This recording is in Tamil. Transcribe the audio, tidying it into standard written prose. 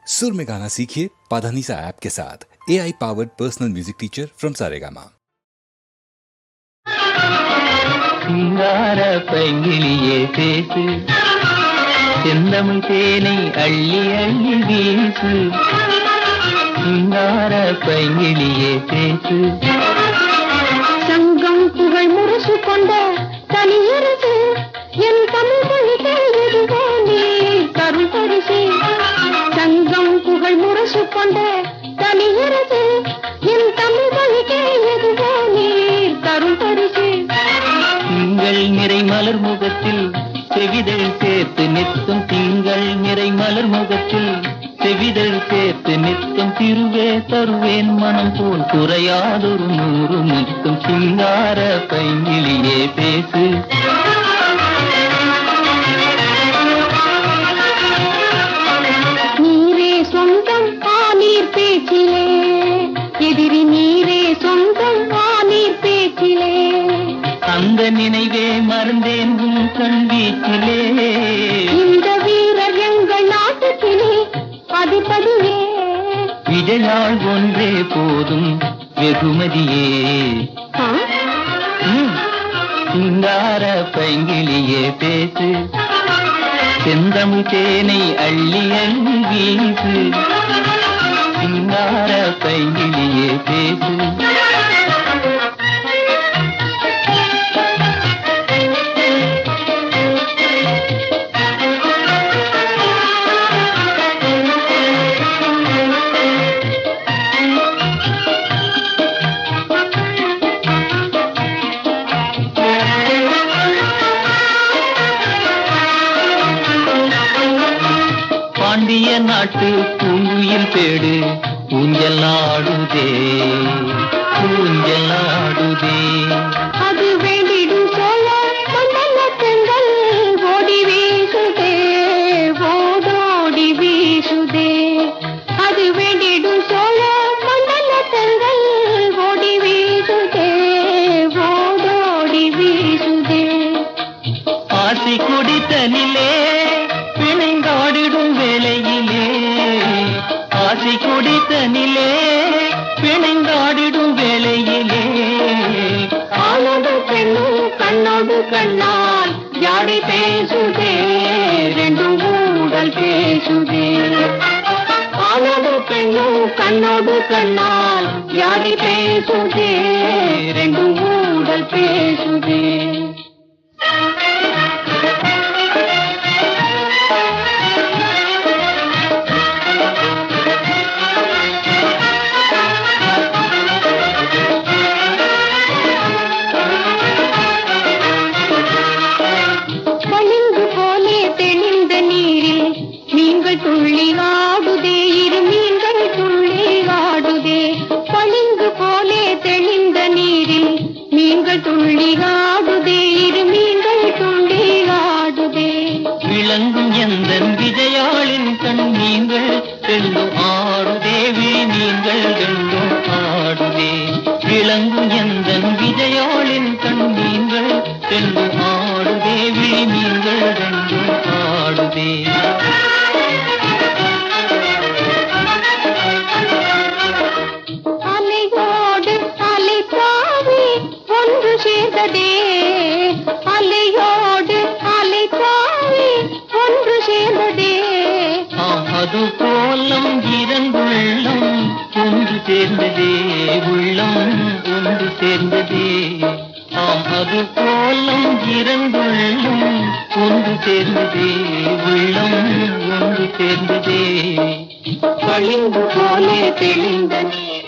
सुर में गाना सीखिए पाधानीसा ऐप के साथ। AI powered personal music teacher from Saregama. சிங்கார பைங்கிலியே பேசு, செந்தமிழ் தேனை அள்ளி அள்ளி வீசு. சிங்கார பைங்கிலியே பேசு. சங்கம் புகழ் முரசு கொண்ட தனியரசு என் தமிழ் மொழிக்கு எதுவோ நீ தரும் பரிசு. சங்கம் புகழ் முரசு கொண்ட தனியரசு என் தமிழ் மொழிக்கு எதுவோ நீ தரும் பரிசு. திங்கள் நிறை மலர் முகத்தில் செவிதழ் சேர்த்து நிற்கும், திங்கள் நிறை மலர் முகத்தில் செவிதழ் சேர்த்து நிற்கும். திருவே தருவேன் மனம் போல் குறையாதொரு 100 நிற்கும். சிங்கார பைங்கிலியே பேசு. நீரே சொந்தம் ஆனீர் பேச்சிலே, எதிரி நீரே சொந்தம் ஆனீர் பேச்சிலே. அந்த நினைவே மறந்தேன் உன் கண் வீச்சிலே. இந்த வீரர் எங்கள் நாட்டுக்கிளே அதிபதியே. விஜயாள் ஒன்றே போதும் வெகுமதியே. சிங்கார பைங்கிலியே பேசு, செந்தமிழ் தேனை அள்ளி அள்ளி வீசு. சிங்கார பைங்கிலியே பேசு. பாண்டிய நாட்டு பூங்குயில் பேடு ஊஞ்சல் ஆடுதே, ஊஞ்சல் ஆடுதே. அது வேண்டிடும் சோழ மண்டலத்தங்கள் ஓடி வீசுதே, ஓடோடி வீசுதே. அது வேண்டிடும் சோழ மண்டலத்தங்கள் ஓடி வீசுதே, ஓடோடி வீசுதே. ஆசை குடித்தனிலே பிணைந்தாடிடும் வேளையிலே, ஆசை குடித்தனிலே பிணைந்தாடிடும் வேளையிலே. ஆனோடு பெண்ணும் கண்ணோடு கண்ணால் யாரை பேசுதே, ரெண்டும் ஊடல் பேசுதே. ஆனோடு பெண்ணும் கண்ணோடு கண்ணால் யாரை பேசுதே, ரெண்டும் ஊடல் பேசுதே. துள்ளி ஆடுதே, இரு மீன்கள் துள்ளி ஆடுதே. பளிங்கு போலே தெளிந்த நீரில் மீன்கள் துள்ளி ஆடுதே, இரு மீன்கள் துள்ளி ஆடுதே. விளங்கும் எந்தன் விஜயாளின் கண் மீன்கள் ரெண்டும் ஆடுதே, மீன்கள் ரெண்டும் ஆடுதே. விளங்கும் எந்தன் விஜயாளின் கண் மீன்கள் ரெண்டும் ஆடுதே, மீன்கள் ரெண்டும் ஆடுதே. அலையோடு அலை தாவி ஒன்று சேர்ந்ததே, அலையோடு அலை தாவி ஒன்று சேர்ந்ததே. அது போலம் இரண்டுள்ளம் ஒன்று சேர்ந்ததே, உள்ளம் ஒன்று சேர்ந்ததே. அது போலம் இரண்டுள்ளம் ஒன்று சேர்ந்ததே, உள்ளம் ஒன்று சேர்ந்ததே. பளிங்கு போலே தெளிந்த நீர்